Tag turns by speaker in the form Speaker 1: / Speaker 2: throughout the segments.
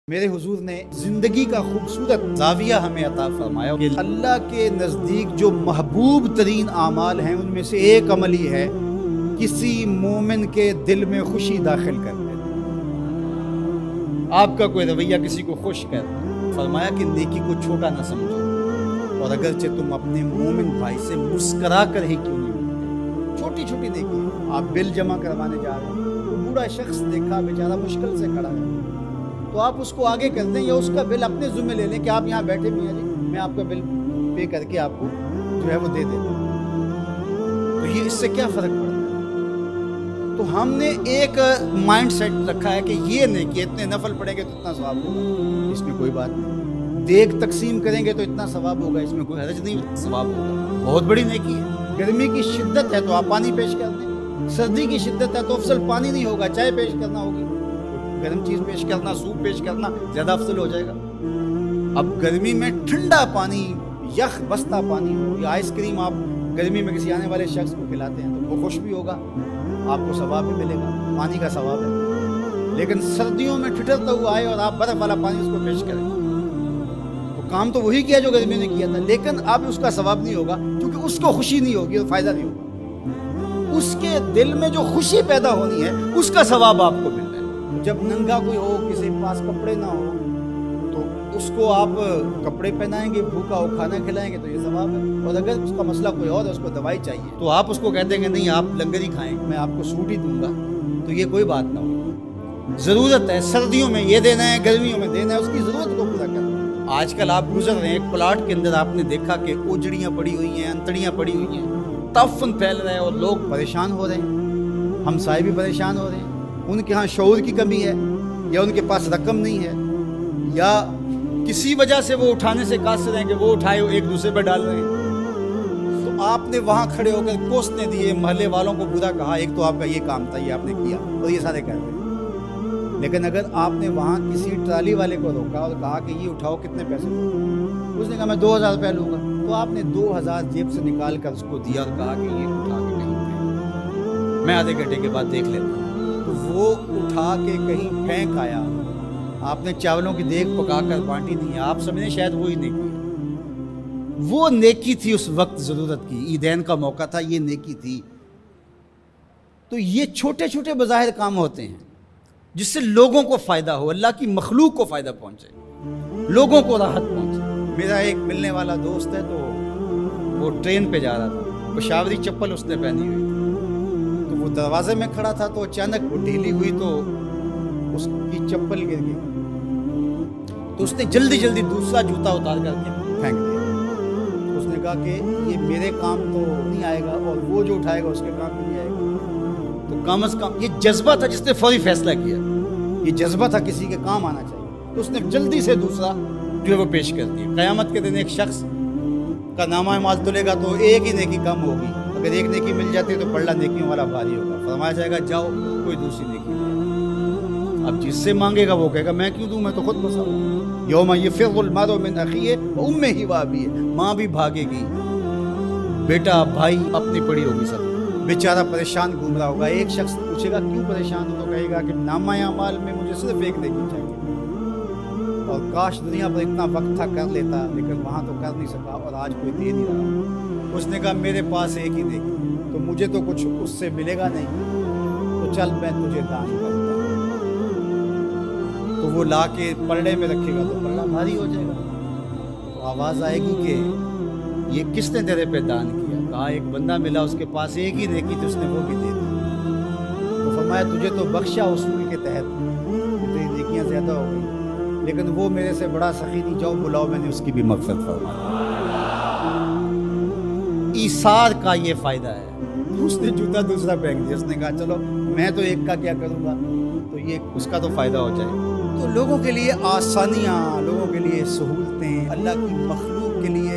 Speaker 1: میرے حضور نے زندگی کا خوبصورت زاویہ ہمیں عطا فرمایا کہ اللہ کے نزدیک جو محبوب ترین اعمال ہیں ان میں سے ایک عمل ہی ہے کسی مومن کے دل میں خوشی داخل کر دے۔ آپ کا کوئی رویہ کسی کو خوش کر دے، فرمایا کہ نیکی کو چھوٹا نہ سمجھو، اور اگرچہ تم اپنے مومن بھائی سے مسکرا کر ہی کیوں نہیں ملتے، چھوٹی چھوٹی نیکی۔ آپ بل جمع کروانے جا رہے ہیں، وہ بوڑھا شخص دیکھا بیچارہ مشکل سے کھڑا ہے، تو آپ اس کو آگے کر دیں یا اس کا بل اپنے ذمہ لے لیں کہ آپ یہاں بیٹھے بھی ہیں جی، میں آپ کا بل پے کر کے آپ کو جو ہے وہ دے دیتا ہوں۔ تو یہ اس سے کیا فرق پڑتا ہے؟ تو ہم نے ایک مائنڈ سیٹ رکھا ہے کہ یہ نہیں کہ اتنے نفل پڑھیں گے تو اتنا ثواب ہوگا، اس میں کوئی بات نہیں۔ دیگ تقسیم کریں گے تو اتنا ثواب ہوگا، اس میں کوئی حرج نہیں، ثواب ہوگا، بہت بڑی نیکی ہے۔ گرمی کی شدت ہے تو آپ پانی پیش کر دیں، سردی کی شدت ہے تو افضل پانی نہیں ہوگا، چائے پیش کرنا ہوگی، گرم چیز پیش کرنا، سوپ پیش کرنا زیادہ افضل ہو جائے گا۔ اب گرمی میں ٹھنڈا پانی، یخ بستہ پانی ہو یا آئس کریم آپ گرمی میں کسی آنے والے شخص کو کھلاتے ہیں تو وہ خوش بھی ہوگا، آپ کو ثواب بھی ملے گا، پانی کا ثواب ہے۔ لیکن سردیوں میں ٹھٹرتا ہوا آئے اور آپ برف والا پانی اس کو پیش کریں تو کام تو وہی کیا جو گرمی نے کیا تھا، لیکن اب اس کا ثواب نہیں ہوگا کیونکہ اس کو خوشی نہیں ہوگی اور فائدہ نہیں ہوگا۔ اس کے دل میں جو خوشی پیدا ہونی ہے اس کا ثواب آپ کو ملے۔ جب ننگا کوئی ہو، کسی کے پاس کپڑے نہ ہو، تو اس کو آپ کپڑے پہنائیں گے، بھوکا ہو کھانا کھلائیں گے تو یہ ثواب ہے۔ اور اگر اس کا مسئلہ کوئی اور ہے، اس کو دوائی چاہیے، تو آپ اس کو کہہ دیں گے نہیں آپ لنگر ہی کھائیں، میں آپ کو سوٹ ہی دوں گا، تو یہ کوئی بات نہ ہو۔ ضرورت ہے سردیوں میں یہ دینا ہے، گرمیوں میں دینا ہے، اس کی ضرورت کو پورا کرنا۔ آج کل آپ گزر رہے ہیں ایک پلاٹ کے اندر، آپ نے دیکھا کہ اوجڑیاں پڑی ہوئی ہیں، انتڑیاں پڑی ہوئی ہیں، تعفن پھیل رہا ہے اور لوگ پریشان ہو رہے ہیں، ہمسائے بھی پریشان ہو رہے ہیں۔ ان کے ہاں شعور کی کمی ہے، یا ان کے پاس رقم نہیں ہے، یا کسی وجہ سے وہ اٹھانے سے قاصر ہیں کہ وہ اٹھائے ایک دوسرے پر ڈال رہے ہیں، تو آپ نے وہاں کھڑے ہو کر کوسنے دیے، محلے والوں کو برا کہا، ایک تو آپ کا یہ کام تھا، یہ آپ نے کیا اور یہ سارے کہہ رہے ہیں۔ لیکن اگر آپ نے وہاں کسی ٹرالی والے کو روکا اور کہا کہ یہ اٹھاؤ کتنے پیسے دو، اس نے کہا میں 2000 روپے لوں گا، تو آپ نے 2000 جیب سے نکال کر اس کو دیا اور کہا کہ یہ اٹھا کے کہیں پھینک، میں آدھے گھنٹے کے بعد دیکھ لیتا ہوں۔ تو وہ اٹھا کے کہیں پھینک آیا، آپ نے چاولوں کی دیگ پکا کر بانٹی نہیں ہے، آپ سمجھیں شاید وہی نیکی ہے، وہ نیکی تھی اس وقت ضرورت کی، عیدین کا موقع تھا، یہ نیکی تھی۔ تو یہ چھوٹے چھوٹے بظاہر کام ہوتے ہیں جس سے لوگوں کو فائدہ ہو، اللہ کی مخلوق کو فائدہ پہنچے، لوگوں کو راحت پہنچے۔ میرا ایک ملنے والا دوست ہے، تو وہ ٹرین پہ جا رہا تھا، پشاوری چپل اس نے پہنی ہوئی تھی، تو وہ دروازے میں کھڑا تھا، تو اچانک وہ ڈھیلی ہوئی تو اس کی چپل گر گئی، تو اس نے جلدی جلدی دوسرا جوتا اتار کر کے پھینک دیا۔ اس نے کہا کہ یہ میرے کام تو نہیں آئے گا اور وہ جو اٹھائے گا اس کے کام نہیں آئے گا۔ تو کم از کم یہ جذبہ تھا جس نے فوری فیصلہ کیا، یہ جذبہ تھا کسی کے کام آنا چاہیے، تو اس نے جلدی سے دوسرا جو ہے وہ پیش کر دیا۔ قیامت کے دن ایک شخص کا نامہ اعمال تلے گا تو ایک ہی نیکی کم ہوگی، اگر ایک نیکی مل جاتی ہے تو پلڑا نیکیوں والا بھاری ہوگا، فرمایا جائے گا جاؤ کوئی دوسری نیکی لے۔ اب جس سے مانگے گا وہ کہے گا میں کیوں دوں، میں تو خود پھنسا ہوں۔ یوم یفر المرء من اخیہ وامہ وابیہ، ماں بھی بھاگے گی، بیٹا بھائی اپنی پڑی ہوگی، سب بیچارہ پریشان گھوم رہا ہوگا۔ ایک شخص پوچھے گا کیوں پریشان ہو، تو کہے گا کہ نامہ اعمال میں مجھے صرف ایک نیکی چاہیے، اور کاش دنیا پر اتنا وقت تھا کر لیتا، لیکن وہاں تو کر نہیں سکا اور آج کوئی دے نہیں رہا۔ اس نے کہا میرے پاس ایک ہی نیکی، تو مجھے تو کچھ اس سے ملے گا نہیں، تو چل میں تجھے دان کرتا ہوں۔ تو وہ لا کے پلڑے میں رکھے گا تو پلڑا بھاری ہو جائے گا، تو آواز آئے گی کہ یہ کس نے تیرے پہ دان کیا؟ کہا ایک بندہ ملا، اس کے پاس ایک ہی نیکی تھی، اس نے وہ بھی دے دی۔ تو فرمایا تجھے تو بخشا اصول کے تحت، تیری نیکیاں زیادہ ہو گئی، لیکن وہ میرے سے بڑا سخی نہیں، جاؤ بلاؤ، میں نے اس کی بھی مغفرت فرمائی۔ ایثار کا یہ فائدہ ہے۔ اس نے جوتا دوسرا پھینک دیا، اس نے کہا چلو میں تو ایک کا کیا کروں گا، تو یہ اس کا تو فائدہ ہو جائے۔ تو لوگوں کے لیے آسانیاں، لوگوں کے لیے سہولتیں، اللہ کی مخلوق کے لیے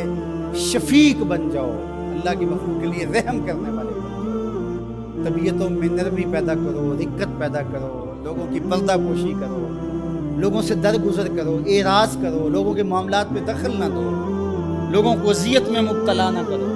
Speaker 1: شفیق بن جاؤ، اللہ کی مخلوق کے لیے رحم کرنے والے بن جاؤ، طبیعتوں میں نرمی پیدا کرو، رقت پیدا کرو، لوگوں کی پردہ پوشی کرو، لوگوں سے درگزر کرو، اعراض کرو، لوگوں کے معاملات میں دخل نہ دو، لوگوں کو اذیت میں مبتلا نہ کرو۔